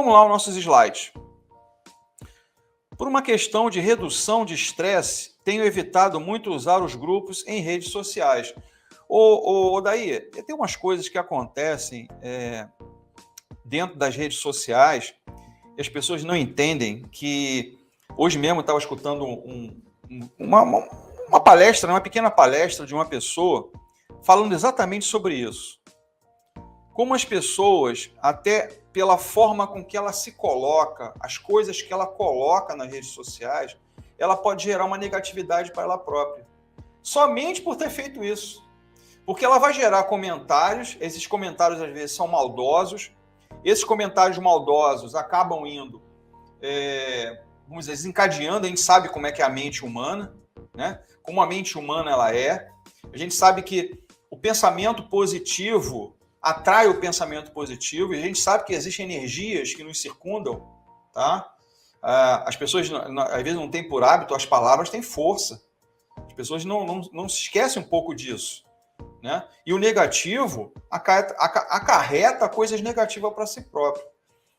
vamos lá aos nossos slides. Por uma questão de redução de estresse, tenho evitado muito usar os grupos em redes sociais. Daí, tem umas coisas que acontecem dentro das redes sociais e as pessoas não entendem que... Hoje mesmo eu estava escutando uma palestra, uma pequena palestra de uma pessoa falando exatamente sobre isso. Como as pessoas, até pela forma com que ela se coloca, as coisas que ela coloca nas redes sociais, ela pode gerar uma negatividade para ela própria. Somente por ter feito isso. Porque ela vai gerar comentários, esses comentários às vezes são maldosos, esses comentários maldosos acabam indo, vamos dizer, desencadeando, a gente sabe como é que é a mente humana, né? Como a mente humana ela é. A gente sabe que o pensamento positivo atrai o pensamento positivo, e a gente sabe que existem energias que nos circundam, tá? As pessoas, às vezes, não têm por hábito, as palavras têm força. As pessoas não se esquecem um pouco disso, né? E o negativo acarreta coisas negativas para si próprio.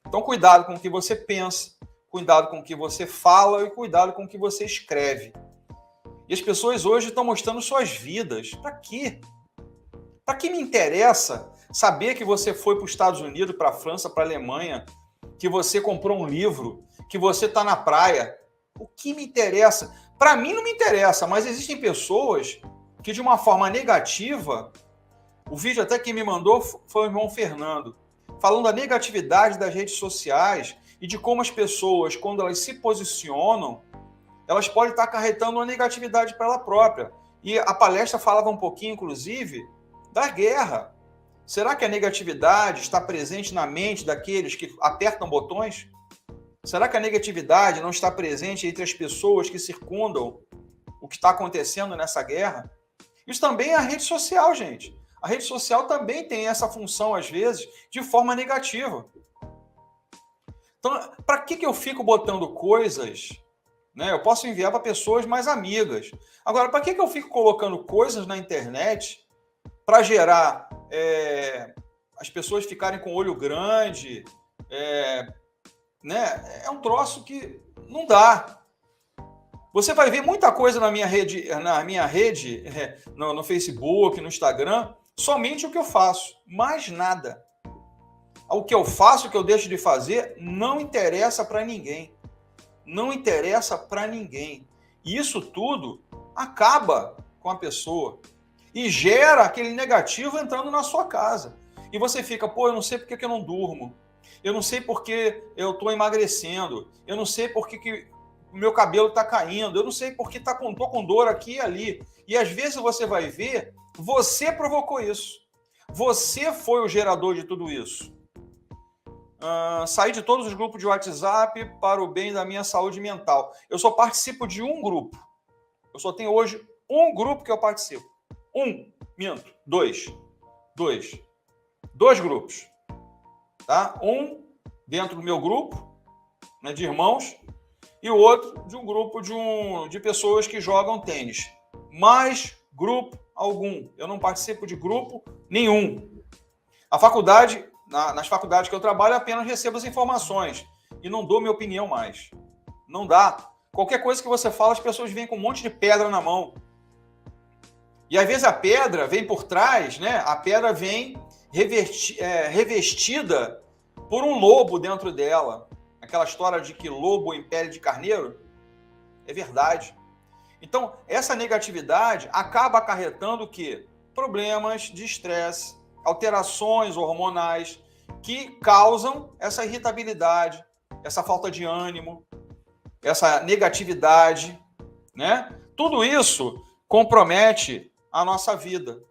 Então, cuidado com o que você pensa, cuidado com o que você fala e cuidado com o que você escreve. E as pessoas hoje estão mostrando suas vidas. Para quê? Para que me interessa saber que você foi para os Estados Unidos, para a França, para a Alemanha, que você comprou um livro, que você está na praia? O que me interessa? Para mim não me interessa, mas existem pessoas que de uma forma negativa, o vídeo até que me mandou foi o irmão Fernando, falando da negatividade das redes sociais e de como as pessoas, quando elas se posicionam, elas podem estar acarretando uma negatividade para ela própria. E a palestra falava um pouquinho, inclusive, da guerra. Será que a negatividade está presente na mente daqueles que apertam botões? Será que a negatividade não está presente entre as pessoas que circundam o que está acontecendo nessa guerra? Isso também é a rede social, gente. A rede social também tem essa função, às vezes, de forma negativa. Então, para que eu fico botando coisas, né? Eu posso enviar para pessoas mais amigas. Agora, para que eu fico colocando coisas na internet para gerar as pessoas ficarem com o olho grande? Né? É um troço que não dá. Você vai ver muita coisa na minha rede, no Facebook, no Instagram, somente o que eu faço, mais nada. O que eu faço, o que eu deixo de fazer, não interessa para ninguém. Não interessa para ninguém. E isso tudo acaba com a pessoa e gera aquele negativo entrando na sua casa. E você fica, eu não sei porque que eu não durmo. Eu não sei porque eu estou emagrecendo. Eu não sei porque que o meu cabelo está caindo. Eu não sei porque estou com dor aqui e ali. E às vezes você vai ver, você provocou isso. Você foi o gerador de tudo isso. Saí de todos os grupos de WhatsApp para o bem da minha saúde mental. Eu só participo de um grupo. Eu só tenho hoje um grupo que eu participo. Dois grupos. Tá? Um dentro do meu grupo, né, de irmãos, e o outro de um grupo de pessoas que jogam tênis. Mais grupo algum. Eu não participo de grupo nenhum. A faculdade... Nas faculdades que eu trabalho, apenas recebo as informações e não dou minha opinião mais. Não dá. Qualquer coisa que você fala, as pessoas vêm com um monte de pedra na mão. E às vezes a pedra vem por trás, né? A pedra vem revestida por um lobo dentro dela. Aquela história de que lobo em pele de carneiro é verdade. Então, essa negatividade acaba acarretando o quê? Problemas de estresse, alterações hormonais que causam essa irritabilidade, essa falta de ânimo, essa negatividade, né? Tudo isso compromete a nossa vida.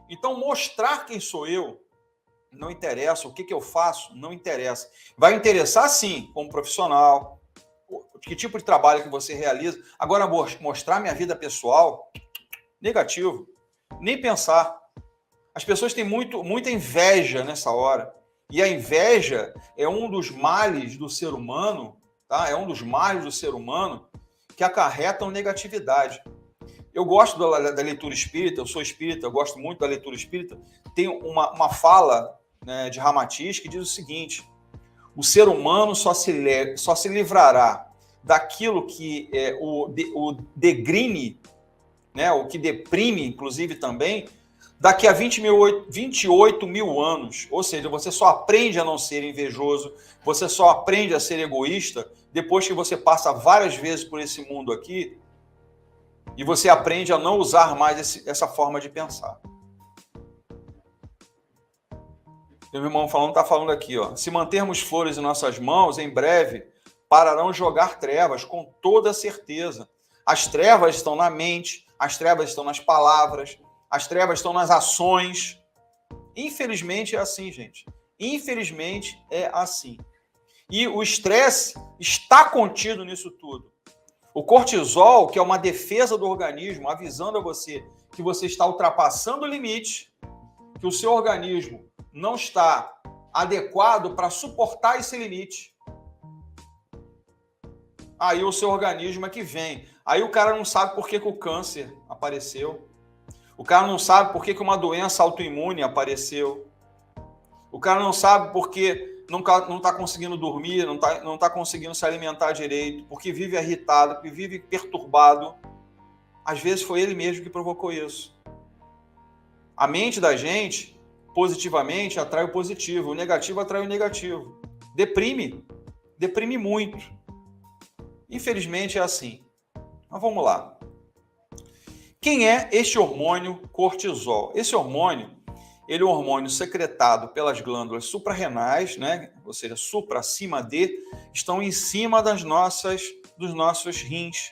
Então, mostrar quem sou eu não interessa, o que eu faço não interessa. Vai interessar, sim, como profissional, que tipo de trabalho que você realiza. Agora, mostrar minha vida pessoal, negativo, nem pensar. As pessoas têm muita inveja nessa hora. E a inveja é um dos males do ser humano, tá? É um dos males do ser humano que acarretam negatividade. Eu gosto da leitura espírita, eu sou espírita, eu gosto muito da leitura espírita. Tem uma fala, né, de Ramatiz que diz o seguinte: O ser humano só se livrará daquilo que o degrine, né, o que deprime, inclusive, também, daqui a 28 mil anos. Ou seja, você só aprende a não ser invejoso, você só aprende a ser egoísta depois que você passa várias vezes por esse mundo aqui e você aprende a não usar mais essa forma de pensar. Meu irmão está falando aqui, ó. Se mantermos flores em nossas mãos, em breve pararão de jogar trevas, com toda certeza. As trevas estão na mente, as trevas estão nas palavras, as trevas estão nas ações. Infelizmente é assim, gente. Infelizmente é assim. E o estresse está contido nisso tudo. O cortisol, que é uma defesa do organismo, avisando a você que você está ultrapassando o limite, que o seu organismo não está adequado para suportar esse limite. Aí o seu organismo é que vem. Aí o cara não sabe por que o câncer apareceu. O cara não sabe por que uma doença autoimune apareceu. O cara não sabe por que não está conseguindo dormir, não está conseguindo se alimentar direito, porque vive irritado, porque vive perturbado. Às vezes foi ele mesmo que provocou isso. A mente da gente, positivamente, atrai o positivo. O negativo atrai o negativo. Deprime muito. Infelizmente é assim. Mas vamos lá. Quem é este hormônio cortisol? Esse hormônio, ele é um hormônio secretado pelas glândulas suprarrenais, né? Ou seja, supra, acima de, estão em cima dos nossos rins.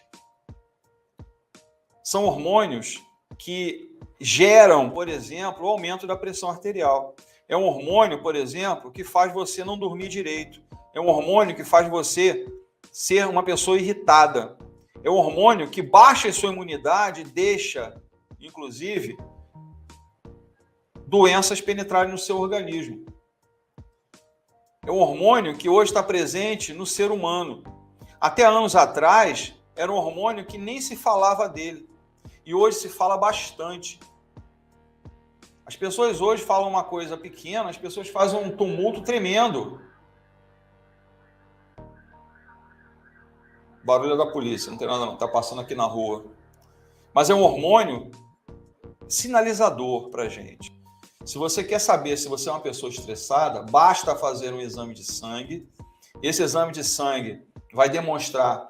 São hormônios que geram, por exemplo, o aumento da pressão arterial. É um hormônio, por exemplo, que faz você não dormir direito. É um hormônio que faz você ser uma pessoa irritada. É um hormônio que baixa a sua imunidade e deixa, inclusive, doenças penetrarem no seu organismo. É um hormônio que hoje está presente no ser humano. Até anos atrás, era um hormônio que nem se falava dele. E hoje se fala bastante. As pessoas hoje falam uma coisa pequena, as pessoas fazem um tumulto tremendo. Barulho da polícia, não tem nada não, está passando aqui na rua. Mas é um hormônio sinalizador para a gente. Se você quer saber se você é uma pessoa estressada, basta fazer um exame de sangue. Esse exame de sangue vai demonstrar...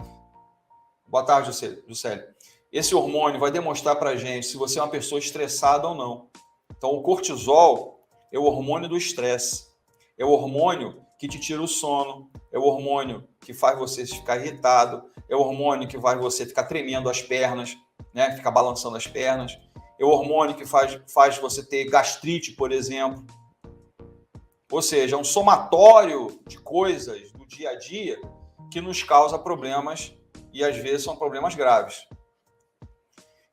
Boa tarde, Juscelio. Esse hormônio vai demonstrar para a gente se você é uma pessoa estressada ou não. Então, o cortisol é o hormônio do estresse. É o hormônio que te tira o sono. É o hormônio que faz você ficar irritado. É o hormônio que faz você ficar tremendo as pernas, né? Ficar balançando as pernas. É o hormônio que faz você ter gastrite, por exemplo. Ou seja, é um somatório de coisas do dia a dia que nos causa problemas e, às vezes, são problemas graves.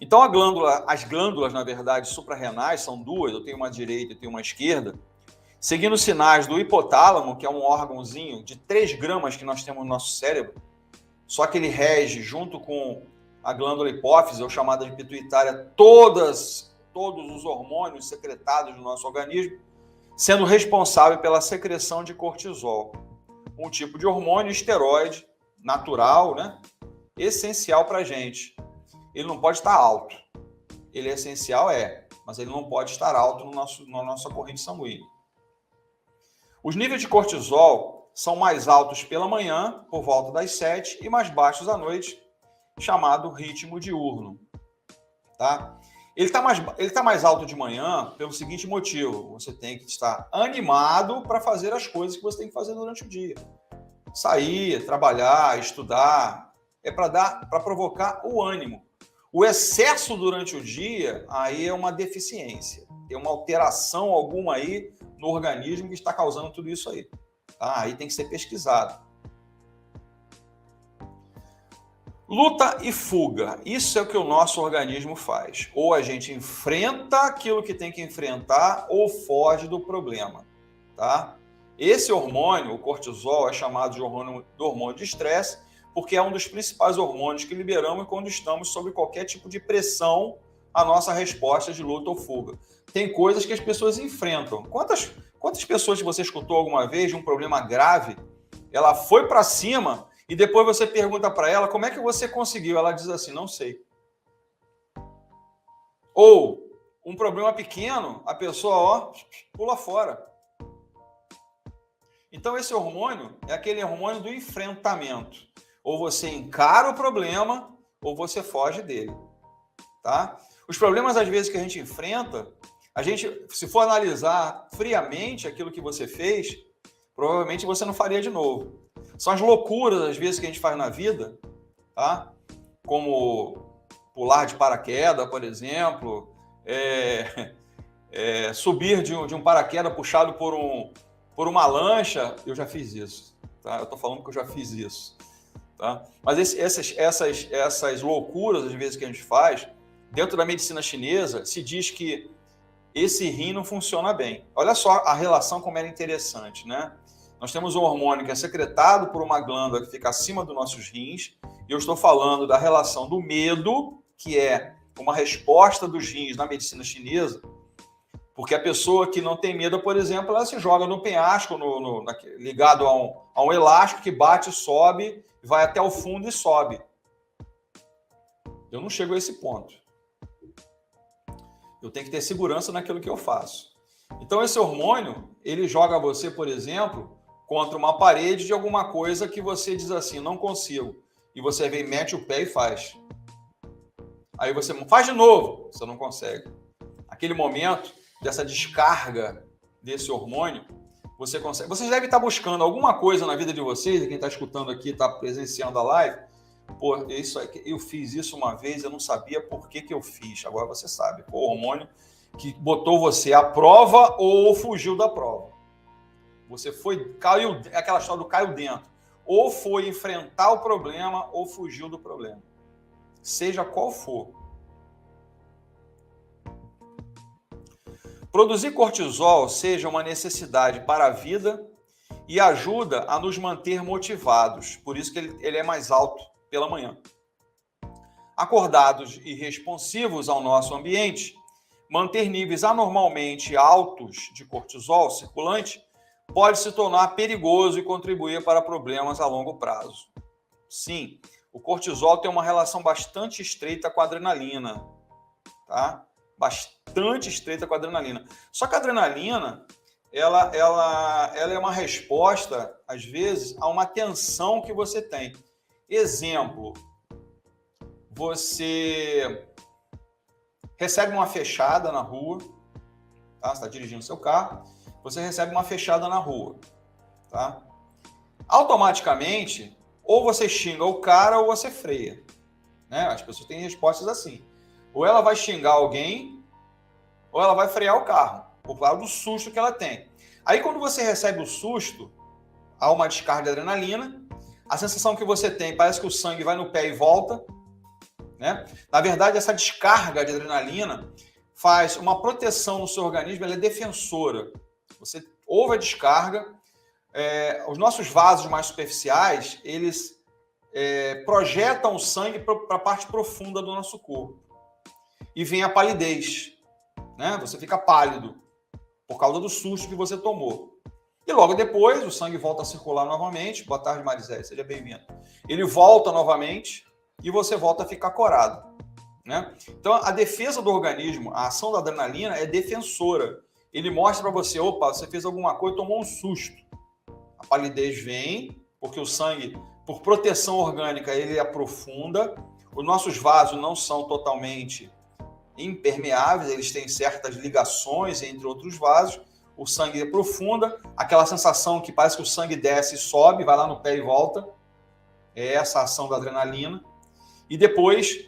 Então, as glândulas, na verdade, suprarrenais, são duas, eu tenho uma direita e tenho uma esquerda, seguindo os sinais do hipotálamo, que é um órgãozinho de 3 gramas que nós temos no nosso cérebro, só que ele rege, junto com a glândula hipófise, ou chamada de pituitária, todos os hormônios secretados no nosso organismo, sendo responsável pela secreção de cortisol, um tipo de hormônio esteroide natural, né? Essencial para a gente. Ele não pode estar alto. Ele é essencial, mas ele não pode estar alto na nossa corrente sanguínea. Os níveis de cortisol são mais altos pela manhã, por volta das 7, e mais baixos à noite, chamado ritmo diurno. Tá? Ele tá mais alto de manhã pelo seguinte motivo: você tem que estar animado para fazer as coisas que você tem que fazer durante o dia. Sair, trabalhar, estudar, é para provocar o ânimo. O excesso durante o dia, aí é uma deficiência. Tem uma alteração alguma aí no organismo que está causando tudo isso aí. Tá? Aí tem que ser pesquisado. Luta e fuga. Isso é o que o nosso organismo faz. Ou a gente enfrenta aquilo que tem que enfrentar ou foge do problema. Tá? Esse hormônio, o cortisol, é chamado de hormônio de estresse, porque é um dos principais hormônios que liberamos quando estamos sob qualquer tipo de pressão, a nossa resposta de luta ou fuga. Tem coisas que as pessoas enfrentam. Quantas pessoas que você escutou alguma vez de um problema grave Ela foi para cima e depois você pergunta para ela como é que você conseguiu. Ela diz assim, não sei. Ou um problema pequeno, a pessoa ó, pula fora. Então esse hormônio é aquele hormônio do enfrentamento. Ou você encara o problema ou você foge dele. Tá? Os problemas às vezes que a gente enfrenta, a gente, se for analisar friamente aquilo que você fez, provavelmente você não faria de novo. São as loucuras, às vezes, que a gente faz na vida, tá? Como pular de paraquedas, por exemplo, subir de um paraquedas puxado por uma lancha. Eu já fiz isso, tá? Eu estou falando que eu já fiz isso, tá? Mas essas loucuras, às vezes, que a gente faz, dentro da medicina chinesa, se diz que esse rim não funciona bem. Olha só a relação como era interessante, né? Nós temos um hormônio que é secretado por uma glândula que fica acima dos nossos rins, e eu estou falando da relação do medo, que é uma resposta dos rins na medicina chinesa, porque a pessoa que não tem medo, por exemplo, ela se joga no penhasco, ligado a um elástico que bate, sobe, vai até o fundo e sobe. Eu não chego a esse ponto. Eu tenho que ter segurança naquilo que eu faço. Então, esse hormônio, ele joga você, por exemplo, contra uma parede de alguma coisa que você diz assim, não consigo. E você vem, mete o pé e faz. Aí você faz de novo, você não consegue. Aquele momento dessa descarga desse hormônio, você consegue. Vocês devem estar buscando alguma coisa na vida de vocês, quem está escutando aqui, está presenciando a live. Pô, eu fiz isso uma vez, eu não sabia por que eu fiz. Agora você sabe. O hormônio que botou você à prova ou fugiu da prova. Você caiu, aquela história do caiu dentro. Ou foi enfrentar o problema ou fugiu do problema. Seja qual for. Produzir cortisol seja uma necessidade para a vida e ajuda a nos manter motivados. Por isso que ele é mais alto pela manhã. Acordados e responsivos ao nosso ambiente, manter níveis anormalmente altos de cortisol circulante pode se tornar perigoso e contribuir para problemas a longo prazo. Sim, o cortisol tem uma relação bastante estreita com a adrenalina, tá? Bastante estreita com a adrenalina. Só que a adrenalina, ela é uma resposta, às vezes, a uma tensão que você tem. Exemplo, você recebe uma fechada na rua, tá? Você está dirigindo seu carro, você recebe uma fechada na rua, tá? Automaticamente, ou você xinga o cara ou você freia, né? As pessoas têm respostas assim. Ou ela vai xingar alguém, ou ela vai frear o carro, por causa do susto que ela tem. Aí, quando você recebe o susto, há uma descarga de adrenalina, a sensação que você tem, parece que o sangue vai no pé e volta, né? Na verdade, essa descarga de adrenalina faz uma proteção no seu organismo, ela é defensora. Você ouve a descarga, os nossos vasos mais superficiais, eles projetam o sangue para a parte profunda do nosso corpo. E vem a palidez, né? Você fica pálido por causa do susto que você tomou. E logo depois, o sangue volta a circular novamente. Boa tarde, Marisete, seja bem-vindo. Ele volta novamente e você volta a ficar corado, né? Então, a defesa do organismo, a ação da adrenalina é defensora. Ele mostra para você, opa, você fez alguma coisa, tomou um susto. A palidez vem, porque o sangue, por proteção orgânica, ele aprofunda. Os nossos vasos não são totalmente impermeáveis, eles têm certas ligações entre outros vasos. O sangue aprofunda, aquela sensação que parece que o sangue desce e sobe, vai lá no pé e volta. É essa ação da adrenalina. E depois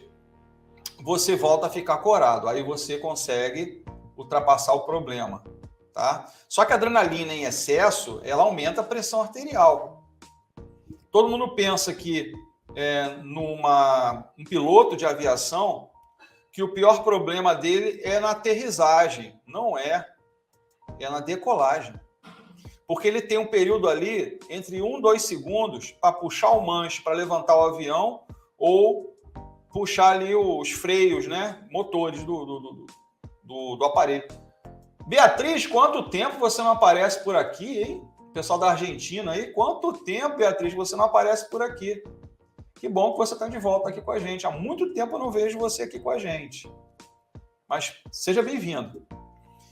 você volta a ficar corado. Aí você consegue ultrapassar o problema, tá? Só que a adrenalina em excesso, ela aumenta a pressão arterial. Todo mundo pensa que um piloto de aviação, que o pior problema dele é na aterrissagem. Não é. É na decolagem. Porque ele tem um período ali entre 1 e 2 segundos para puxar o manche para levantar o avião ou puxar ali os freios, né, motores do aparelho. Beatriz, quanto tempo você não aparece por aqui, hein? pessoal da Argentina aí, quanto tempo, Beatriz, você não aparece por aqui? Que bom que você está de volta aqui com a gente. Há muito tempo eu não vejo você aqui com a gente. Mas seja bem-vindo.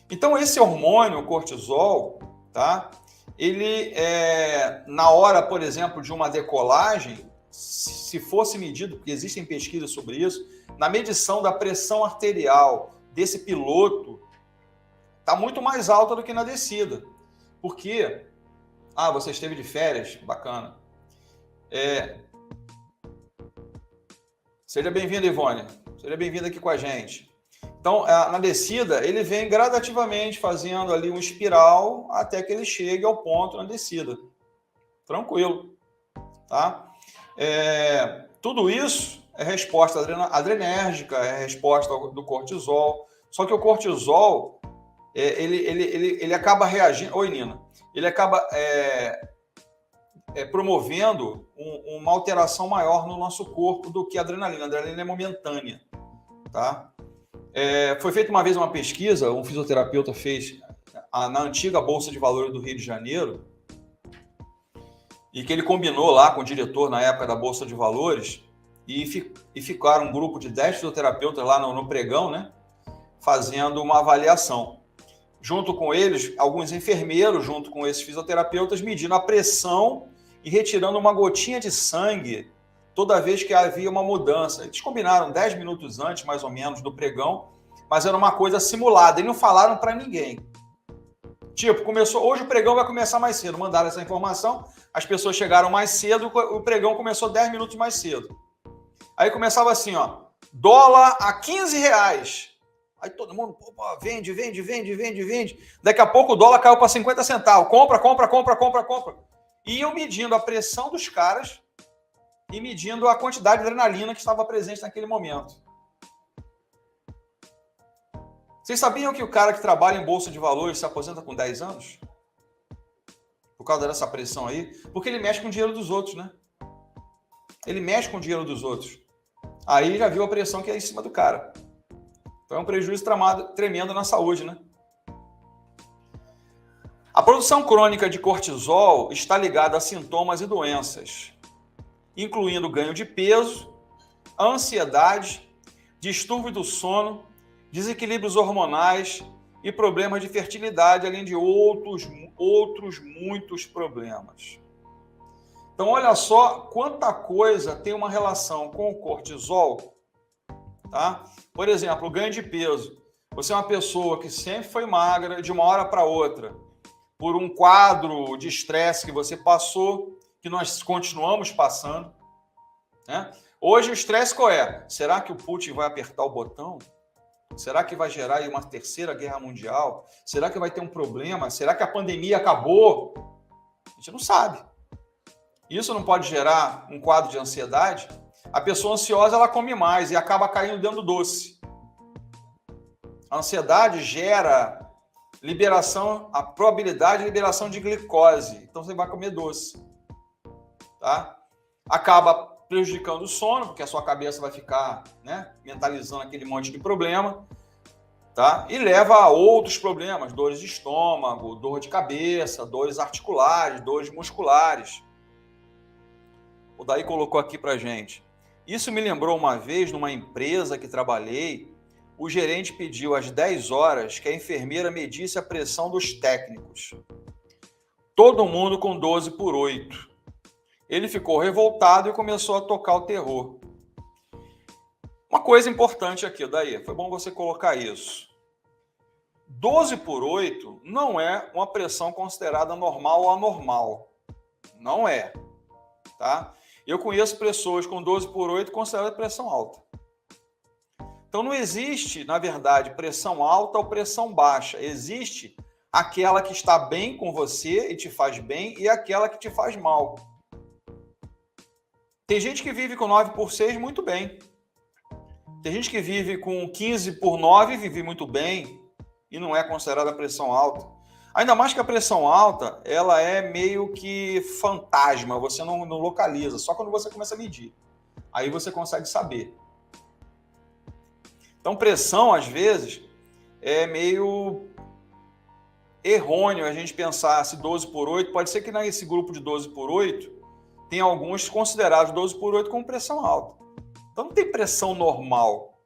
Então, esse hormônio, o cortisol, tá? Ele, na hora, por exemplo, de uma decolagem, se fosse medido, porque existem pesquisas sobre isso, na medição da pressão arterial desse piloto, está muito mais alta do que na descida. Por quê? Você esteve de férias? Bacana. Seja bem-vindo, Ivone. Seja bem-vindo aqui com a gente. Então, na descida, ele vem gradativamente fazendo ali um espiral até que ele chegue ao ponto na descida. Tranquilo. Tá? Tudo isso é resposta adrenérgica, é resposta do cortisol. Só que o cortisol, ele acaba reagindo... Oi, Nina. Ele acaba promovendo uma alteração maior no nosso corpo do que a adrenalina. A adrenalina é momentânea. Tá? Foi feita uma vez uma pesquisa, um fisioterapeuta fez na antiga Bolsa de Valores do Rio de Janeiro, e que ele combinou lá com o diretor na época da Bolsa de Valores, e ficaram um grupo de 10 fisioterapeutas lá no pregão, né, fazendo uma avaliação. Junto com eles, alguns enfermeiros, junto com esses fisioterapeutas, medindo a pressão e retirando uma gotinha de sangue toda vez que havia uma mudança. Eles combinaram 10 minutos antes, mais ou menos, do pregão, mas era uma coisa simulada, e não falaram para ninguém. Tipo, hoje o pregão vai começar mais cedo, mandaram essa informação, as pessoas chegaram mais cedo, o pregão começou 10 minutos mais cedo. Aí começava assim, dólar a R$15. Aí todo mundo, vende. Daqui a pouco o dólar caiu para 50 centavos. Compra. E iam medindo a pressão dos caras e medindo a quantidade de adrenalina que estava presente naquele momento. Vocês sabiam que o cara que trabalha em Bolsa de Valores se aposenta com 10 anos? Por causa dessa pressão aí? Porque ele mexe com o dinheiro dos outros, né? Ele mexe com o dinheiro dos outros. Aí já viu a pressão que é em cima do cara. Então é um prejuízo tremendo na saúde, né? A produção crônica de cortisol está ligada a sintomas e doenças, incluindo ganho de peso, ansiedade, distúrbio do sono, desequilíbrios hormonais e problemas de fertilidade, além de outros muitos problemas. Então, olha só quanta coisa tem uma relação com o cortisol, tá? Por exemplo, o ganho de peso. Você é uma pessoa que sempre foi magra, de uma hora para outra, por um quadro de estresse que você passou, que nós continuamos passando, né? Hoje o estresse qual é? Será que o Putin vai apertar o botão? Será que vai gerar aí uma terceira guerra mundial? Será que vai ter um problema? Será que a pandemia acabou? A gente não sabe. Isso não pode gerar um quadro de ansiedade? A pessoa ansiosa, ela come mais e acaba caindo dentro do doce. A ansiedade gera a probabilidade de liberação de glicose. Então você vai comer doce. Tá? Acaba prejudicando o sono, porque a sua cabeça vai ficar, né, mentalizando aquele monte de problema, tá? E leva a outros problemas, dores de estômago, dor de cabeça, dores articulares, dores musculares. O Daí colocou aqui pra gente. Isso me lembrou uma vez, numa empresa que trabalhei, o gerente pediu às 10 horas que a enfermeira medisse a pressão dos técnicos. Todo mundo com 12/8. Ele ficou revoltado e começou a tocar o terror. Uma coisa importante aqui, Daí, foi bom você colocar isso. 12/8 não é uma pressão considerada normal ou anormal. Não é. Tá? Eu conheço pessoas com 12/8 consideradas pressão alta. Então não existe, na verdade, pressão alta ou pressão baixa. Existe aquela que está bem com você e te faz bem e aquela que te faz mal. Tem gente que vive com 9/6 muito bem. Tem gente que vive com 15/9 e vive muito bem e não é considerada pressão alta. Ainda mais que a pressão alta, ela é meio que fantasma, você não localiza, só quando você começa a medir. Aí você consegue saber. Então, pressão, às vezes, é meio errôneo a gente pensar se 12 por 8, pode ser que nesse grupo de 12 por 8 tem alguns considerados 12 por 8 com pressão alta. Então não tem pressão normal,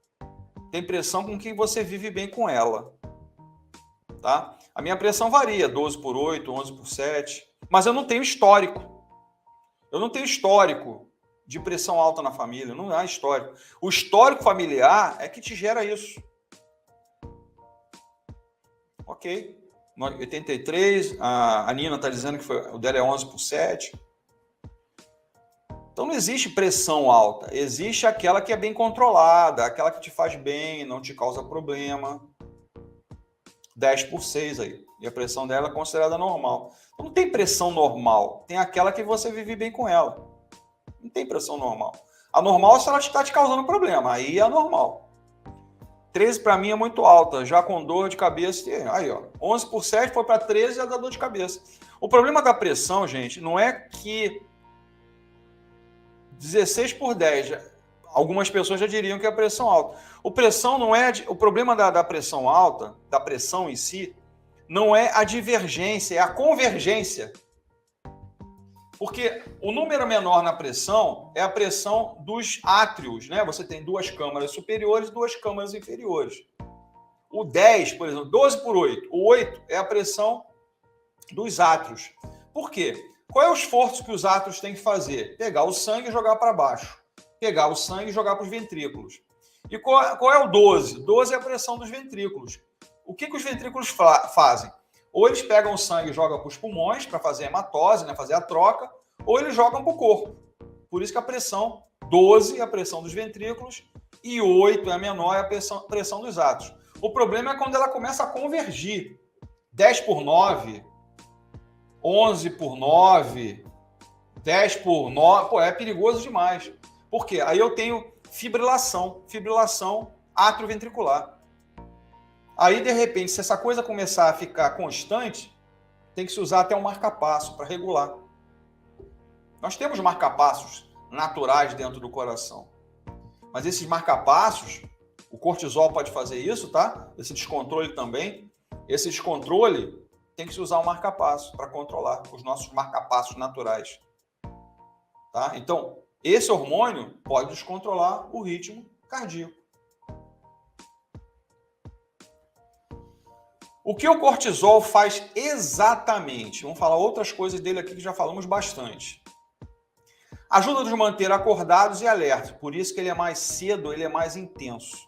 tem pressão com quem você vive bem com ela. Tá? A minha pressão varia, 12 por 8, 11 por 7, mas eu não tenho histórico. Eu não tenho histórico de pressão alta na família, não há histórico. O histórico familiar é que te gera isso. Ok. 83, a Nina está dizendo que o dela é 11 por 7. Então não existe pressão alta, existe aquela que é bem controlada, aquela que te faz bem, não te causa problema. 10 por 6 aí, e a pressão dela é considerada normal. Então não tem pressão normal, tem aquela que você vive bem com ela. Não tem pressão normal. A normal é se ela está te causando problema, aí é a normal. 13 para mim é muito alta, já com dor de cabeça. Aí, ó, 11 por 7 foi para 13 e já dá dor de cabeça. O problema da pressão, gente, não é que 16 por 10, algumas pessoas já diriam que é pressão alta. O problema da pressão alta, da pressão em si, não é a divergência, é a convergência. Porque o número menor na pressão é a pressão dos átrios, né? Você tem duas câmaras superiores e duas câmaras inferiores. O 10, por exemplo, 12 por 8. O 8 é a pressão dos átrios. Por quê? Qual é o esforço que os átrios têm que fazer? Pegar o sangue e jogar para baixo. Pegar o sangue e jogar para os ventrículos. E qual é o 12? 12 é a pressão dos ventrículos. O que os ventrículos fazem? Ou eles pegam o sangue e jogam para os pulmões para fazer a hematose, né, fazer a troca, ou eles jogam para o corpo. Por isso que a pressão 12 é a pressão dos ventrículos e 8 é a menor, é a pressão dos átrios. O problema é quando ela começa a convergir. 10 por 9, 11 por 9, 10 por 9, pô, é perigoso demais. Por quê? Aí eu tenho fibrilação atrioventricular. Aí, de repente, se essa coisa começar a ficar constante, tem que se usar até um marca-passo para regular. Nós temos marca-passos naturais dentro do coração. Mas esses marca-passos, o cortisol pode fazer isso, tá? Esse descontrole também. Esse descontrole tem que se usar um marca-passo para controlar os nossos marca-passos naturais. Tá? Então, esse hormônio pode descontrolar o ritmo cardíaco. O que o cortisol faz exatamente? Vamos falar outras coisas dele aqui que já falamos bastante. Ajuda a nos manter acordados e alertas, por isso que ele é mais cedo, ele é mais intenso.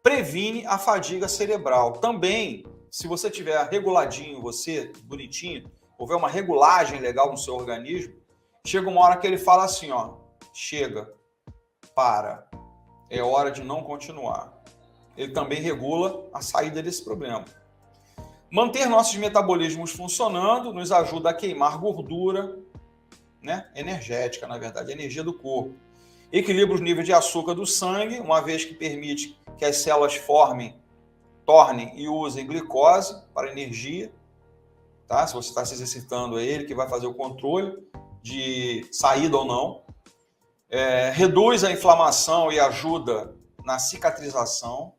Previne a fadiga cerebral. Também, se você tiver reguladinho, você, bonitinho, houver uma regulagem legal no seu organismo, chega uma hora que ele fala assim, ó, chega, para, é hora de não continuar. Ele também regula a saída desse problema. Manter nossos metabolismos funcionando nos ajuda a queimar gordura, né? Energética, na verdade, a energia do corpo. Equilibra os níveis de açúcar do sangue, uma vez que permite que as células tornem e usem glicose para energia. Tá? Se você está se exercitando, é ele que vai fazer o controle de saída ou não. Reduz a inflamação e ajuda na cicatrização.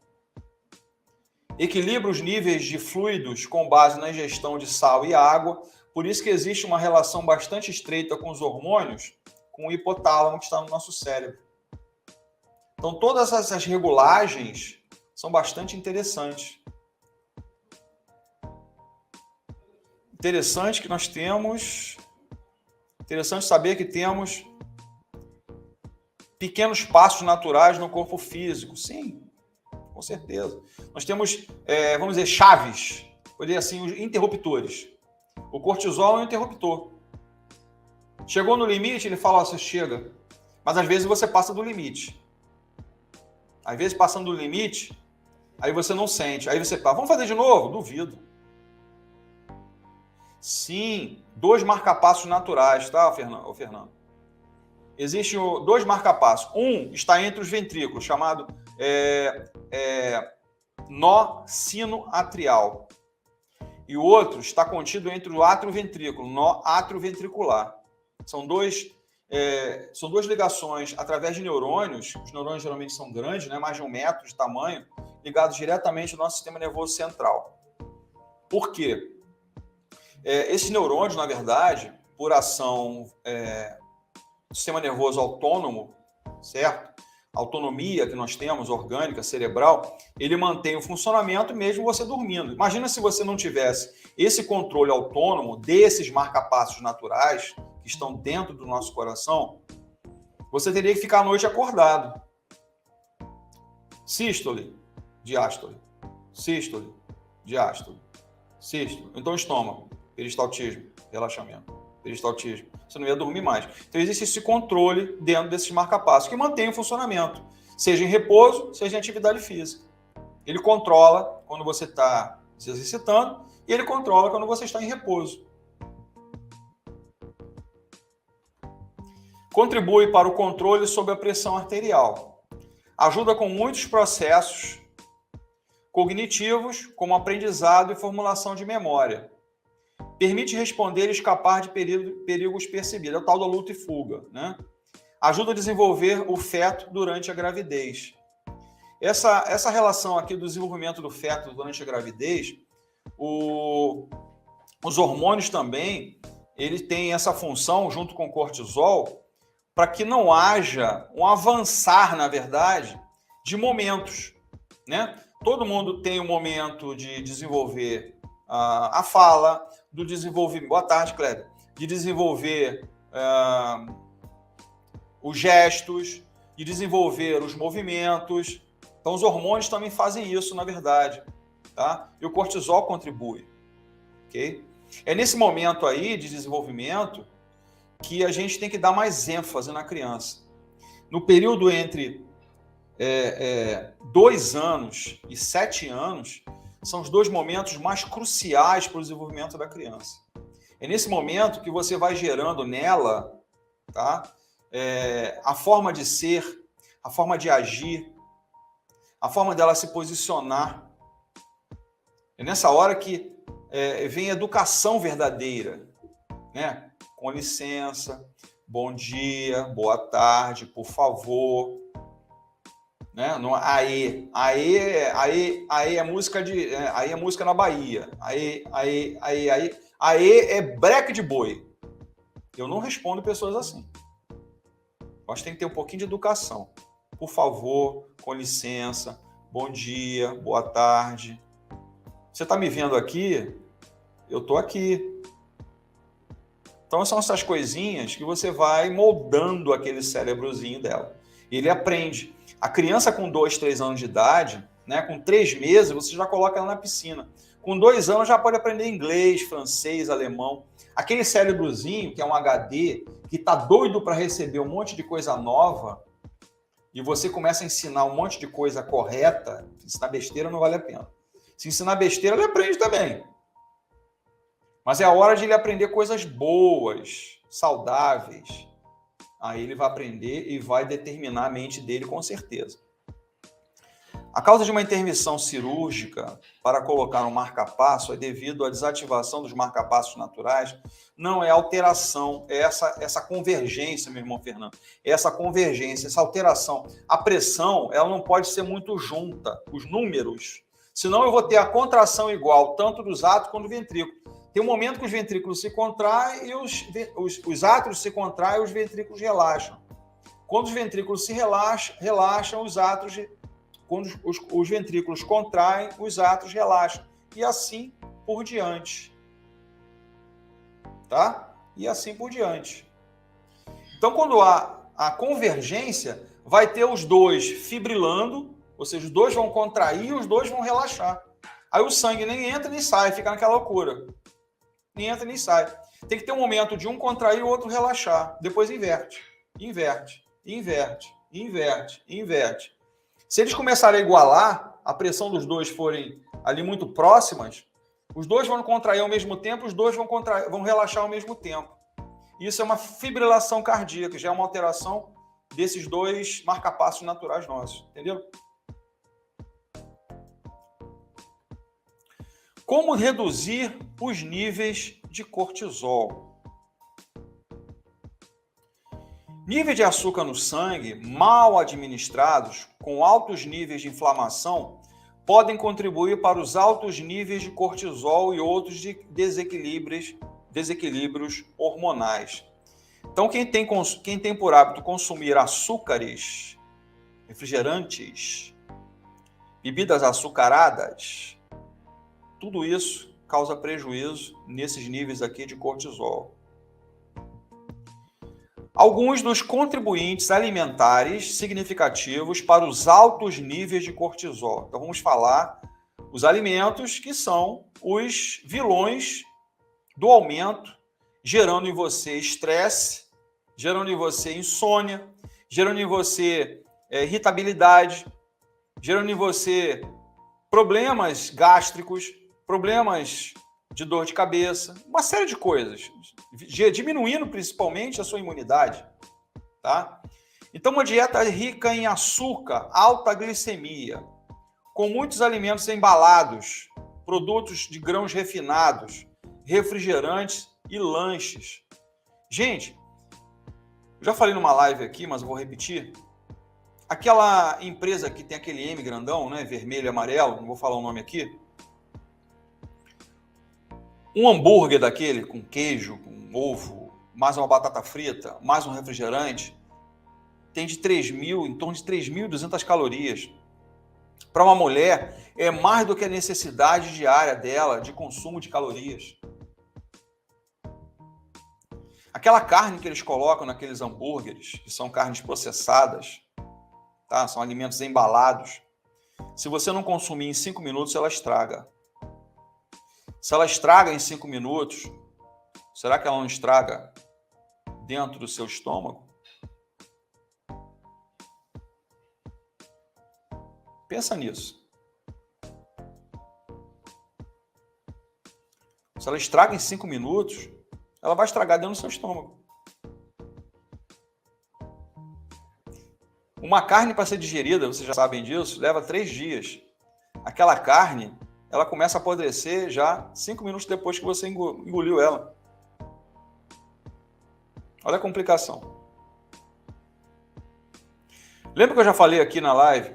Equilibra os níveis de fluidos com base na ingestão de sal e água. Por isso que existe uma relação bastante estreita com os hormônios, com o hipotálamo que está no nosso cérebro. Então, todas essas regulagens são bastante interessantes. Interessante que nós temos... Interessante saber que temos pequenos passos naturais no corpo físico. Sim, com certeza. Nós temos, vamos dizer, chaves, vou dizer assim, os interruptores. O cortisol é um interruptor. Chegou no limite, ele fala, você chega. Mas às vezes você passa do limite. Às vezes passando do limite, aí você não sente. Aí você fala, vamos fazer de novo? Duvido. Sim, 2 marca-passos naturais, tá, Fernando? Existem 2 marca-passos. Um está entre os ventrículos, chamado nó sinoatrial. E o outro está contido entre o átrio e o ventrículo, nó atrioventricular. São duas ligações através de neurônios. Os neurônios geralmente são grandes, né, mais de 1 metro de tamanho, ligados diretamente ao nosso sistema nervoso central. Por quê? Esses neurônios, na verdade, por ação do sistema nervoso autônomo, certo? A autonomia que nós temos, orgânica, cerebral, ele mantém o funcionamento mesmo você dormindo. Imagina se você não tivesse esse controle autônomo desses marcapassos naturais que estão dentro do nosso coração, você teria que ficar a noite acordado. Sístole, diástole, sístole, diástole, sístole. Então, estômago, peristaltismo, relaxamento, peristaltismo. Você não ia dormir mais. Então, existe esse controle dentro desses marcapassos que mantém o funcionamento, seja em repouso, seja em atividade física. Ele controla quando você está se exercitando e ele controla quando você está em repouso. Contribui para o controle sobre a pressão arterial. Ajuda com muitos processos cognitivos, como aprendizado e formulação de memória. Permite responder e escapar de perigos percebidos. É o tal da luta e fuga, né? Ajuda a desenvolver o feto durante a gravidez. Essa relação aqui do desenvolvimento do feto durante a gravidez, os hormônios também, ele tem essa função, junto com o cortisol, para que não haja um avançar, na verdade, de momentos, né? Todo mundo tem um momento de desenvolver a fala, do desenvolvimento... Boa tarde, Cléber. De desenvolver os gestos, de desenvolver os movimentos. Então, os hormônios também fazem isso, na verdade. Tá? E o cortisol contribui. Okay? É nesse momento aí de desenvolvimento que a gente tem que dar mais ênfase na criança. No período entre 2 anos e 7 anos, são os 2 momentos mais cruciais para o desenvolvimento da criança. É nesse momento que você vai gerando nela, tá? A forma de ser, a forma de agir, a forma dela se posicionar. É nessa hora que vem a educação verdadeira, né? Com licença, bom dia, boa tarde, por favor. Né? No aê é música de aê é música na Bahia. Aê é breque de boi. Eu não respondo pessoas assim. Eu acho que tem que ter um pouquinho de educação. Por favor, com licença, bom dia, boa tarde. Você está me vendo aqui? Eu estou aqui. Então são essas coisinhas que você vai moldando aquele cérebrozinho dela. E ele aprende. A criança com 2, 3 anos de idade, né, com 3 meses, você já coloca ela na piscina. Com 2 anos já pode aprender inglês, francês, alemão. Aquele cérebrozinho, que é um HD, que está doido para receber um monte de coisa nova, e você começa a ensinar um monte de coisa correta, ensinar besteira não vale a pena. Se ensinar besteira, ele aprende também. Mas é a hora de ele aprender coisas boas, saudáveis. Aí ele vai aprender e vai determinar a mente dele com certeza. A causa de uma intervenção cirúrgica para colocar um marca-passo é devido à desativação dos marca-passos naturais, não é alteração, é essa convergência, meu irmão Fernando, essa convergência, essa alteração. A pressão, ela não pode ser muito junta, os números, senão eu vou ter a contração igual, tanto dos átrios quanto do ventrículo. Tem um momento que os ventrículos se contraem e os átrios se contraem e os ventrículos relaxam. Quando os ventrículos se relaxam, os átrios... Quando os ventrículos contraem, os átrios relaxam. E assim por diante. Tá? E assim por diante. Então, quando há a convergência, vai ter os dois fibrilando, ou seja, os dois vão contrair e os dois vão relaxar. Aí o sangue nem entra nem sai, fica naquela loucura. Nem entra nem sai. Tem que ter um momento de um contrair e o outro relaxar. Depois inverte. Inverte, inverte, inverte, inverte. Se eles começarem a igualar, a pressão dos dois forem ali muito próximas, os dois vão contrair ao mesmo tempo, os dois vão relaxar ao mesmo tempo. Isso é uma fibrilação cardíaca, já é uma alteração desses dois marcapassos naturais nossos, entendeu? Como reduzir os níveis de cortisol? Níveis de açúcar no sangue, mal administrados, com altos níveis de inflamação, podem contribuir para os altos níveis de cortisol e outros desequilíbrios hormonais. Então, quem tem por hábito consumir açúcares, refrigerantes, bebidas açucaradas, tudo isso causa prejuízo nesses níveis aqui de cortisol. Alguns dos contribuintes alimentares significativos para os altos níveis de cortisol. Então, vamos falar os alimentos que são os vilões do aumento, gerando em você estresse, gerando em você insônia, gerando em você irritabilidade, gerando em você problemas gástricos, problemas de dor de cabeça, uma série de coisas, diminuindo principalmente a sua imunidade, tá? Então, uma dieta rica em açúcar, alta glicemia, com muitos alimentos embalados, produtos de grãos refinados, refrigerantes e lanches. Gente, eu já falei numa live aqui, mas eu vou repetir. Aquela empresa que tem aquele M grandão, né, vermelho e amarelo, não vou falar o nome aqui. Um hambúrguer daquele com queijo, com ovo, mais uma batata frita, mais um refrigerante, tem de 3.000, em torno de 3.200 calorias. Para uma mulher, é mais do que a necessidade diária dela de consumo de calorias. Aquela carne que eles colocam naqueles hambúrgueres, que são carnes processadas, tá? São alimentos embalados. Se você não consumir em 5 minutos, ela estraga. Se ela estraga em 5 minutos, será que ela não estraga dentro do seu estômago? Pensa nisso. Se ela estraga em 5 minutos, ela vai estragar dentro do seu estômago. Uma carne para ser digerida, vocês já sabem disso, leva 3 dias. Aquela carne, ela começa a apodrecer já 5 minutos depois que você engoliu ela. Olha a complicação. Lembra que eu já falei aqui na live?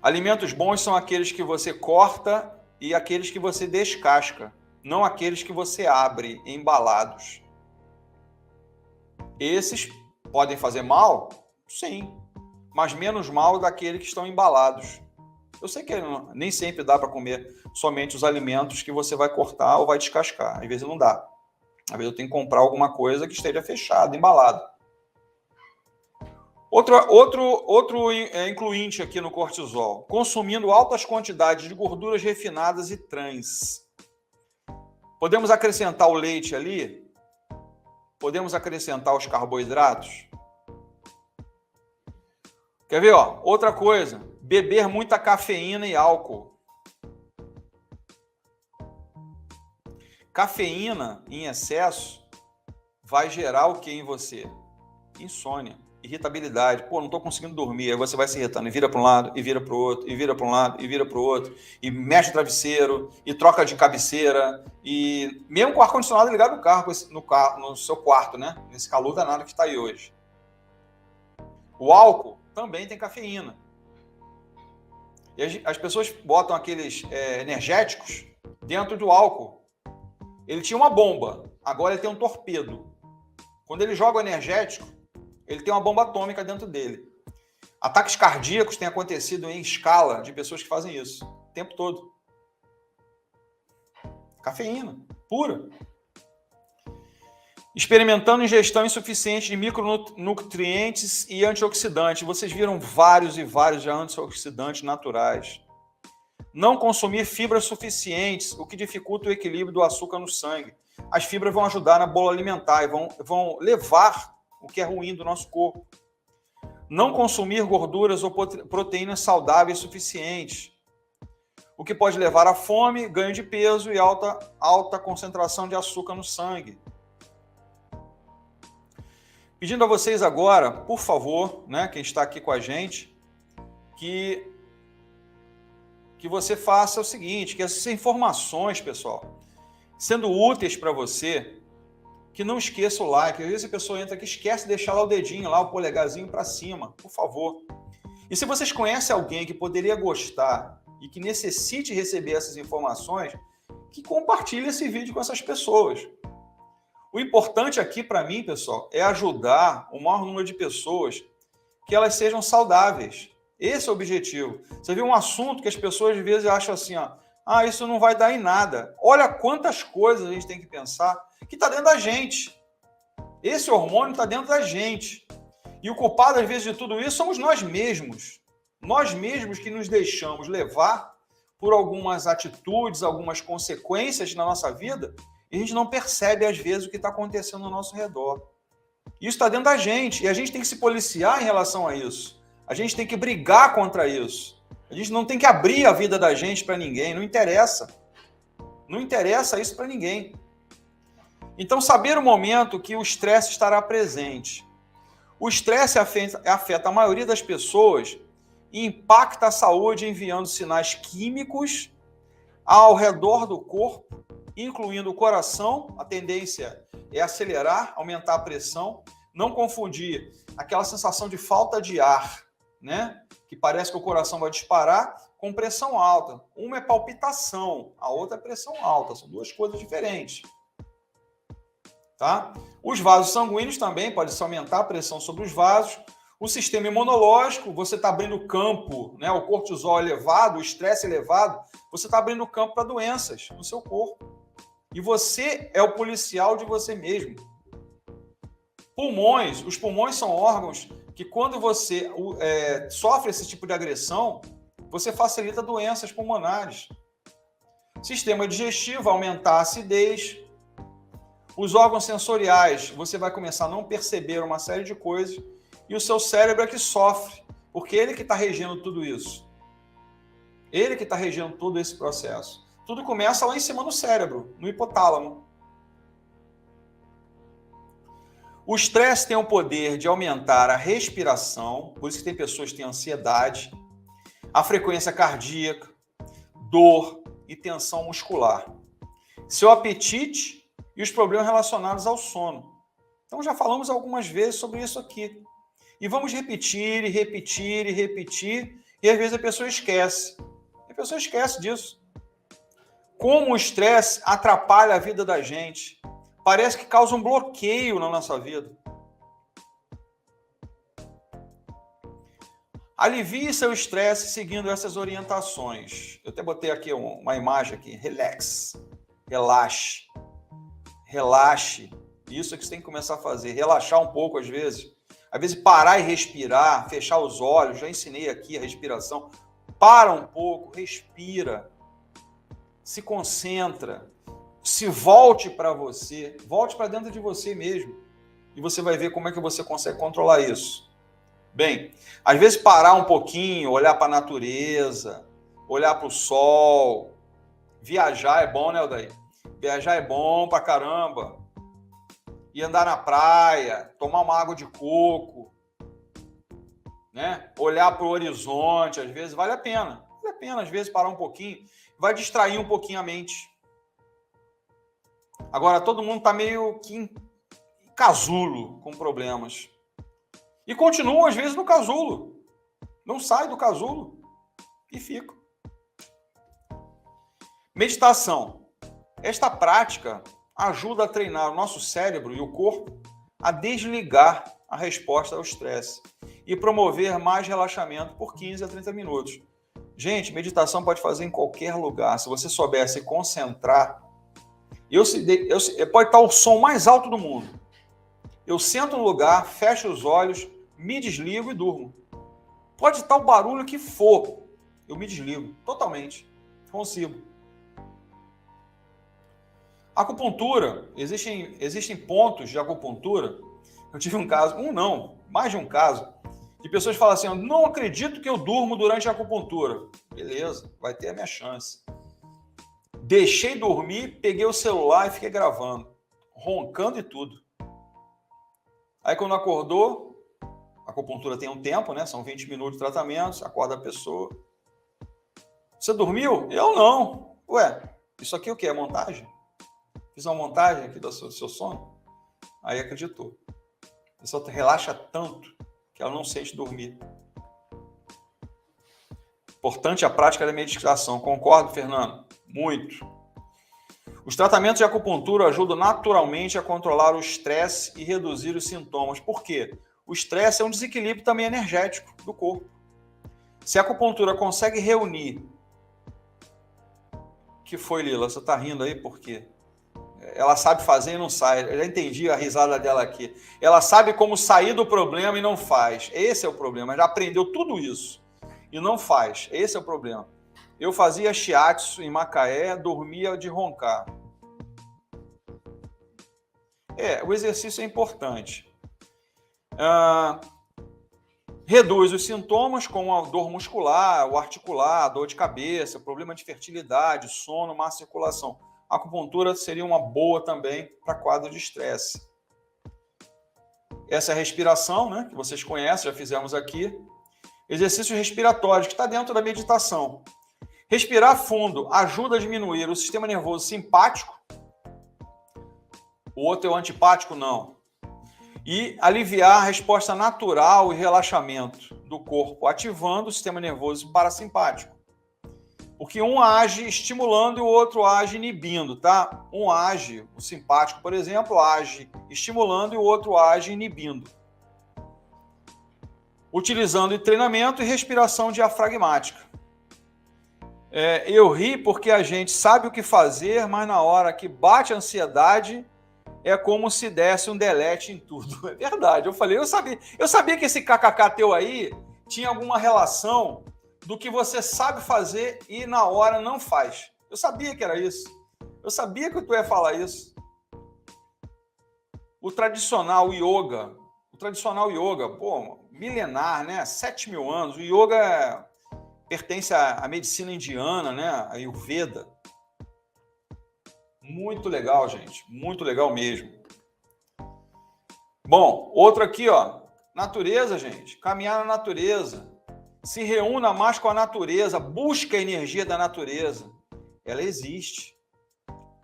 Alimentos bons são aqueles que você corta e aqueles que você descasca, não aqueles que você abre embalados. Esses podem fazer mal? Sim, mas menos mal daqueles que estão embalados. Eu sei que nem sempre dá para comer somente os alimentos que você vai cortar ou vai descascar. Às vezes não dá. Às vezes eu tenho que comprar alguma coisa que esteja fechada, embalada. Outro incluinte aqui no cortisol. Consumindo altas quantidades de gorduras refinadas e trans. Podemos acrescentar o leite ali? Podemos acrescentar os carboidratos? Quer ver? Ó? Outra coisa. Beber muita cafeína e álcool. Cafeína em excesso vai gerar o que em você? Insônia, irritabilidade. Pô, não estou conseguindo dormir. Aí você vai se irritando e vira para um lado, e vira para o outro, e vira para um lado, e vira para o outro, e mexe o travesseiro, e troca de cabeceira, e mesmo com o ar-condicionado ligado no seu quarto, né? Nesse calor danado que está aí hoje. O álcool também tem cafeína. E as pessoas botam aqueles energéticos dentro do álcool. Ele tinha uma bomba, agora ele tem um torpedo. Quando ele joga o energético, ele tem uma bomba atômica dentro dele. Ataques cardíacos têm acontecido em escala de pessoas que fazem isso o tempo todo. Cafeína, pura. Experimentando ingestão insuficiente de micronutrientes e antioxidantes. Vocês viram vários e vários antioxidantes naturais. Não consumir fibras suficientes, o que dificulta o equilíbrio do açúcar no sangue. As fibras vão ajudar na bola alimentar e vão levar o que é ruim do nosso corpo. Não consumir gorduras ou proteínas saudáveis suficientes, o que pode levar a fome, ganho de peso e alta concentração de açúcar no sangue. Pedindo a vocês agora, por favor, né, quem está aqui com a gente, que você faça o seguinte, que essas informações, pessoal, sendo úteis para você, que não esqueça o like. Às vezes a pessoa entra aqui e esquece de deixar lá o dedinho, lá o polegarzinho para cima, por favor. E se vocês conhecem alguém que poderia gostar e que necessite receber essas informações, que compartilhe esse vídeo com essas pessoas. O importante aqui para mim, pessoal, é ajudar o maior número de pessoas que elas sejam saudáveis. Esse é o objetivo. Você vê um assunto que as pessoas às vezes acham assim, ó, isso não vai dar em nada. Olha quantas coisas a gente tem que pensar que está dentro da gente. Esse hormônio está dentro da gente. E o culpado, às vezes, de tudo isso somos nós mesmos. Nós mesmos que nos deixamos levar por algumas atitudes, algumas consequências na nossa vida, e a gente não percebe, às vezes, o que está acontecendo ao nosso redor. Isso está dentro da gente, e a gente tem que se policiar em relação a isso. A gente tem que brigar contra isso. A gente não tem que abrir a vida da gente para ninguém, não interessa. Não interessa isso para ninguém. Então, saber o momento que o estresse estará presente. O estresse afeta a maioria das pessoas e impacta a saúde enviando sinais químicos ao redor do corpo, incluindo o coração. A tendência é acelerar, aumentar a pressão, não confundir aquela sensação de falta de ar, né? Que parece que o coração vai disparar, com pressão alta. Uma é palpitação, a outra é pressão alta. São duas coisas diferentes. Tá? Os vasos sanguíneos também, pode-se aumentar a pressão sobre os vasos. O sistema imunológico, você está abrindo campo, né? O cortisol elevado, o estresse elevado, você está abrindo campo para doenças no seu corpo. E você é o policial de você mesmo. Pulmões, os pulmões são órgãos que quando você sofre esse tipo de agressão, você facilita doenças pulmonares. Sistema digestivo, aumentar a acidez. Os órgãos sensoriais, você vai começar a não perceber uma série de coisas e o seu cérebro é que sofre, porque ele que está regendo tudo isso. Ele que está regendo todo esse processo. Tudo começa lá em cima no cérebro, no hipotálamo. O estresse tem o poder de aumentar a respiração, por isso que tem pessoas que têm ansiedade, a frequência cardíaca, dor e tensão muscular. Seu apetite e os problemas relacionados ao sono. Então já falamos algumas vezes sobre isso aqui. E vamos repetir, e repetir, e repetir, e às vezes a pessoa esquece. A pessoa esquece disso. Como o estresse atrapalha a vida da gente. Parece que causa um bloqueio na nossa vida. Alivie seu estresse seguindo essas orientações. Eu até botei aqui uma imagem aqui. Relax. Relaxe. Relaxe. Isso é que você tem que começar a fazer. Relaxar um pouco às vezes. Às vezes parar e respirar, fechar os olhos. Já ensinei aqui a respiração. Para um pouco, respira. Se concentra. Se volte para você. Volte para dentro de você mesmo. E você vai ver como é que você consegue controlar isso. Bem, às vezes parar um pouquinho, olhar para a natureza, olhar para o sol. Viajar é bom, né, Aldair? Viajar é bom pra caramba. E andar na praia, tomar uma água de coco, né? Olhar para o horizonte, às vezes vale a pena. Vale a pena, às vezes, parar um pouquinho. Vai distrair um pouquinho a mente. Agora, todo mundo está meio que em casulo com problemas. E continuam, às vezes, no casulo. Não sai do casulo e fica. Meditação. Esta prática ajuda a treinar o nosso cérebro e o corpo a desligar a resposta ao estresse e promover mais relaxamento por 15 a 30 minutos. Gente, meditação pode fazer em qualquer lugar. Se você souber se concentrar, pode estar o som mais alto do mundo. Eu sento no lugar, fecho os olhos, me desligo e durmo. Pode estar o barulho que for, eu me desligo totalmente. Consigo. Acupuntura, existem pontos de acupuntura. Eu tive um caso, mais de um caso, de pessoas que falam assim, eu não acredito que eu durmo durante a acupuntura. Beleza, vai ter a minha chance. Deixei dormir, peguei o celular e fiquei gravando, roncando e tudo. Aí quando acordou, a acupuntura tem um tempo, né? São 20 minutos de tratamento, acorda a pessoa. Você dormiu? Eu não. Ué, isso aqui o quê? É montagem? Fiz uma montagem aqui do seu sono? Aí acreditou. A pessoa relaxa tanto que ela não sente dormir. Importante a prática da meditação. Concordo, Fernando? Muito. Os tratamentos de acupuntura ajudam naturalmente a controlar o estresse e reduzir os sintomas. Por quê? O estresse é um desequilíbrio também energético do corpo. Se a acupuntura consegue reunir... Que foi, Lila? Você está rindo aí por quê? Ela sabe fazer e não sai. Eu já entendi a risada dela aqui. Ela sabe como sair do problema e não faz. Esse é o problema. Ela já aprendeu tudo isso e não faz. Esse é o problema. Eu fazia shiatsu em Macaé, dormia de roncar. O exercício é importante. Reduz os sintomas como a dor muscular, o articular, dor de cabeça, problema de fertilidade, sono, má circulação. A acupuntura seria uma boa também para quadro de estresse. Essa é a respiração, né, que vocês conhecem, já fizemos aqui. Exercícios respiratórios, que está dentro da meditação. Respirar fundo ajuda a diminuir o sistema nervoso simpático. O outro é o antipático, não. E aliviar a resposta natural e relaxamento do corpo, ativando o sistema nervoso parasimpático. Porque um age estimulando e o outro age inibindo, tá? Um age, o simpático, por exemplo, age estimulando e o outro age inibindo. Utilizando treinamento e respiração diafragmática. Eu ri porque a gente sabe o que fazer, mas na hora que bate a ansiedade, é como se desse um delete em tudo. É verdade, eu sabia que esse kkk teu aí tinha alguma relação do que você sabe fazer e na hora não faz. Eu sabia que era isso. Eu sabia que tu ia falar isso. O tradicional yoga, pô, milenar, né? 7.000 anos. O yoga pertence à medicina indiana, né? A Ayurveda. Muito legal, gente. Muito legal mesmo. Bom, outro aqui, ó. Natureza, gente. Caminhar na natureza. Se reúna mais com a natureza. Busca a energia da natureza. Ela existe.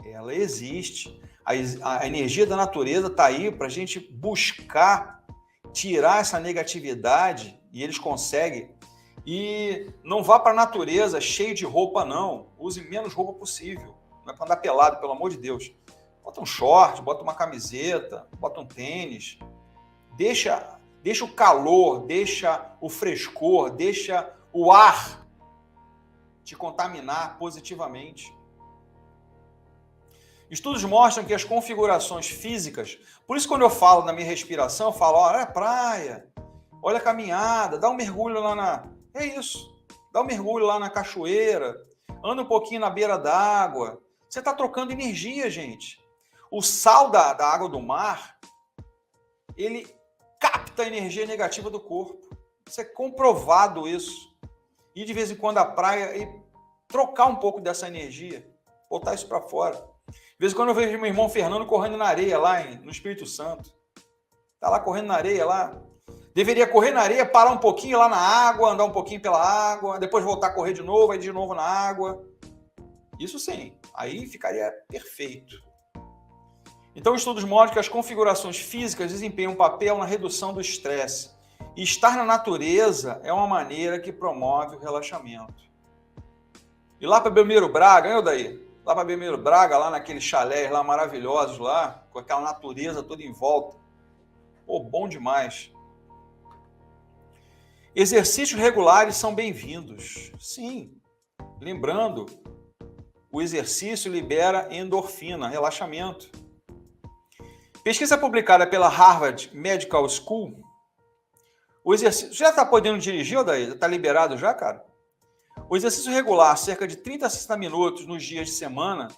Ela existe. A energia da natureza está aí para a gente buscar tirar essa negatividade, e eles conseguem. E não vá para a natureza cheio de roupa, não. Use menos roupa possível. Não é para andar pelado, pelo amor de Deus. Bota um short, bota uma camiseta, bota um tênis. Deixa o calor, deixa o frescor, deixa o ar te contaminar positivamente. Estudos mostram que as configurações físicas... Por isso, quando eu falo na minha respiração, eu falo, olha a praia, olha a caminhada, dá um mergulho lá na... É isso. Dá um mergulho lá na cachoeira, anda um pouquinho na beira d'água. Você está trocando energia, gente. O sal da água do mar, ele capta a energia negativa do corpo. Isso é comprovado isso. Ir de vez em quando à praia e trocar um pouco dessa energia, botar isso para fora. De vez em quando eu vejo meu irmão Fernando correndo na areia lá no Espírito Santo. Tá lá correndo na areia lá. Deveria correr na areia, parar um pouquinho lá na água, andar um pouquinho pela água, depois voltar a correr de novo, aí de novo na água. Isso sim, aí ficaria perfeito. Então, estudos mostram que as configurações físicas desempenham um papel na redução do estresse. E estar na natureza é uma maneira que promove o relaxamento. E lá para Belmiro Braga, hein, daí? Lá para Belmiro Braga, lá naqueles chalés lá maravilhosos lá, com aquela natureza toda em volta. Pô, bom demais. Exercícios regulares são bem-vindos. Sim. Lembrando, o exercício libera endorfina, relaxamento. Pesquisa publicada pela Harvard Medical School. O exercício... Já está podendo dirigir, Odair? Está liberado já, cara? O exercício regular, cerca de 30 a 60 minutos nos dias de semana,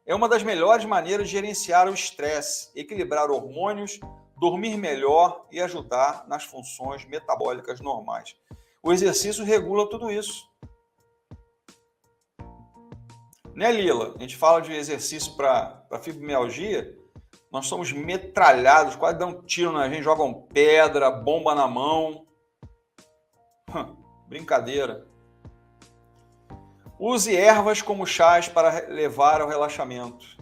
é uma das melhores maneiras de gerenciar o estresse, equilibrar hormônios, dormir melhor e ajudar nas funções metabólicas normais. O exercício regula tudo isso. Né, Lila? A gente fala de exercício para fibromialgia, nós somos metralhados, quase dão um tiro na gente, jogam pedra, bomba na mão. Brincadeira. Use ervas como chás para levar ao relaxamento.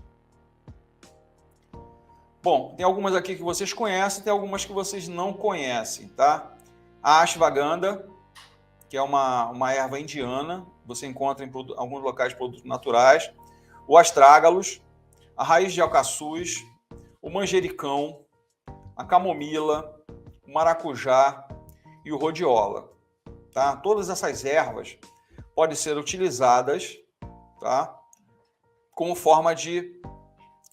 Bom, tem algumas aqui que vocês conhecem, tem algumas que vocês não conhecem, tá? A ashwagandha, que que é uma erva indiana, você encontra em alguns locais de produtos naturais, o astrágalos, a raiz de alcaçuz, o manjericão, a camomila, o maracujá e o rhodiola. Tá? Todas essas ervas podem ser utilizadas, tá? Como forma de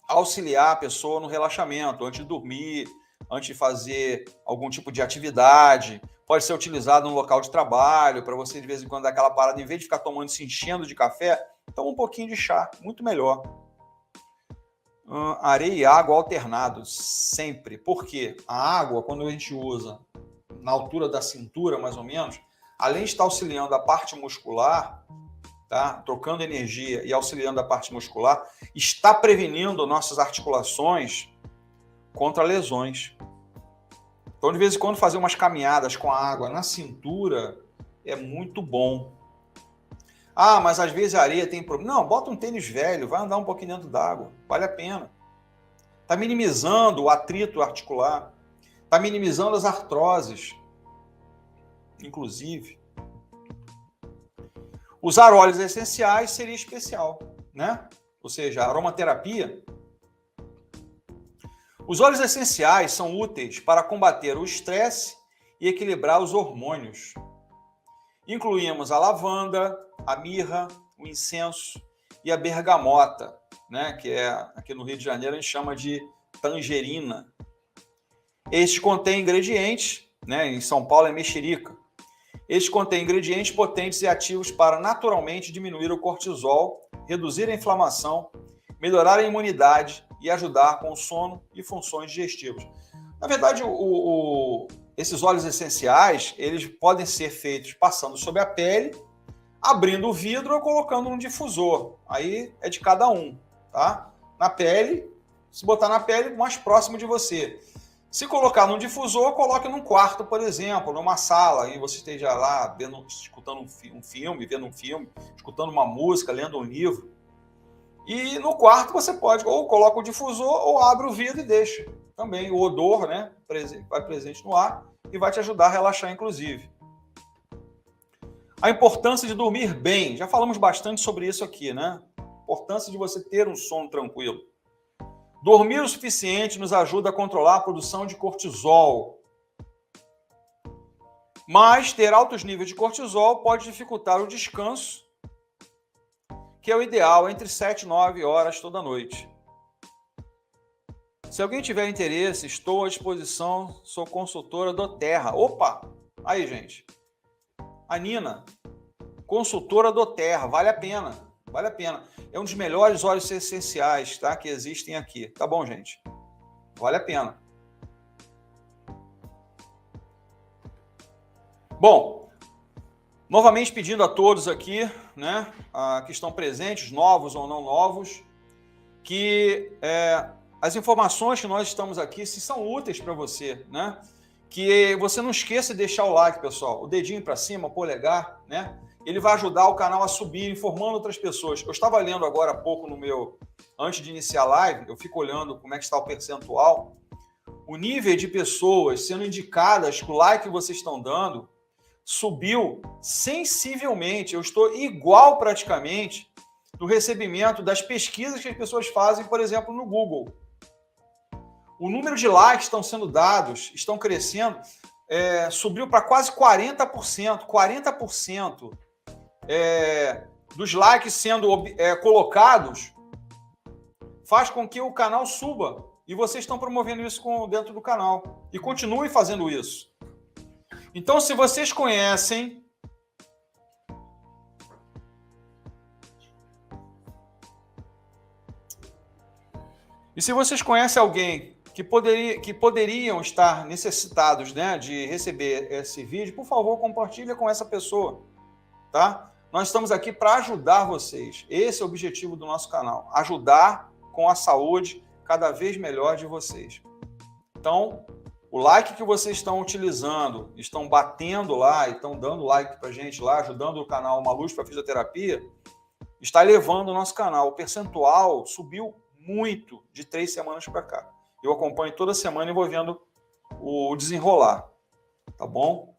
auxiliar a pessoa no relaxamento, antes de dormir, antes de fazer algum tipo de atividade. Pode ser utilizado no local de trabalho, para você de vez em quando dar aquela parada, em vez de ficar tomando, se enchendo de café, toma um pouquinho de chá, muito melhor. Areia e água alternados, sempre. Por quê? A água, quando a gente usa na altura da cintura, mais ou menos, além de estar auxiliando a parte muscular, tá? Trocando energia e auxiliando a parte muscular, está prevenindo nossas articulações contra lesões. Então, de vez em quando, fazer umas caminhadas com a água na cintura é muito bom. Ah, mas às vezes a areia tem problema. Não, bota um tênis velho, vai andar um pouquinho dentro d'água, vale a pena. Está minimizando o atrito articular, está minimizando as artroses, inclusive. Usar óleos essenciais seria especial, né? Ou seja, a aromaterapia. Os óleos essenciais são úteis para combater o estresse e equilibrar os hormônios. Incluímos a lavanda, a mirra, o incenso e a bergamota, né? Que é, aqui no Rio de Janeiro a gente chama de tangerina. Este contém ingredientes, né? Em São Paulo é mexerica. Este contém ingredientes potentes e ativos para naturalmente diminuir o cortisol, reduzir a inflamação, melhorar a imunidade e ajudar com o sono e funções digestivas. Na verdade, esses óleos essenciais, eles podem ser feitos passando sobre a pele, abrindo o vidro ou colocando num difusor. Aí é de cada um, tá? Na pele, se botar na pele, mais próximo de você. Se colocar num difusor, coloque num quarto, por exemplo, numa sala, e você esteja lá escutando um filme, vendo um filme, escutando uma música, lendo um livro. E no quarto você pode, ou coloca o difusor, ou abre o vidro e deixa. Também o odor, né, vai presente no ar e vai te ajudar a relaxar, inclusive. A importância de dormir bem. Já falamos bastante sobre isso aqui, né? A importância de você ter um sono tranquilo. Dormir o suficiente nos ajuda a controlar a produção de cortisol. Mas ter altos níveis de cortisol pode dificultar o descanso, que é o ideal, entre 7 e 9 horas toda noite. Se alguém tiver interesse, estou à disposição, sou consultora do Terra. Opa! Aí, gente. A Nina, consultora do Terra, vale a pena. Vale a pena. É um dos melhores óleos essenciais, tá, que existem aqui. Tá bom, gente? Vale a pena. Bom, novamente pedindo a todos aqui, né, que estão presentes, novos ou não novos, que as informações que nós estamos aqui, se são úteis para você, né? Que você não esqueça de deixar o like, pessoal. O dedinho para cima, o polegar, né? Ele vai ajudar o canal a subir, informando outras pessoas. Eu estava lendo agora há pouco antes de iniciar a live, eu fico olhando como é que está o percentual. O nível de pessoas sendo indicadas com o like que vocês estão dando subiu sensivelmente. Eu estou igual praticamente do recebimento das pesquisas que as pessoas fazem, por exemplo, no Google. O número de likes que estão sendo dados, estão crescendo, subiu para quase 40%. 40% dos likes sendo colocados faz com que o canal suba. E vocês estão promovendo isso dentro do canal. E continuem fazendo isso. Então, se vocês conhecem alguém que poderiam estar necessitados, né, de receber esse vídeo, por favor, compartilhe com essa pessoa, tá? Nós estamos aqui para ajudar vocês. Esse é o objetivo do nosso canal, ajudar com a saúde cada vez melhor de vocês. Então, o like que vocês estão utilizando, estão batendo lá, estão dando like para a gente lá, ajudando o canal Uma Luz para Fisioterapia, está elevando o nosso canal. O percentual subiu muito de 3 semanas para cá. Eu acompanho toda semana e vou vendo o desenrolar, tá bom?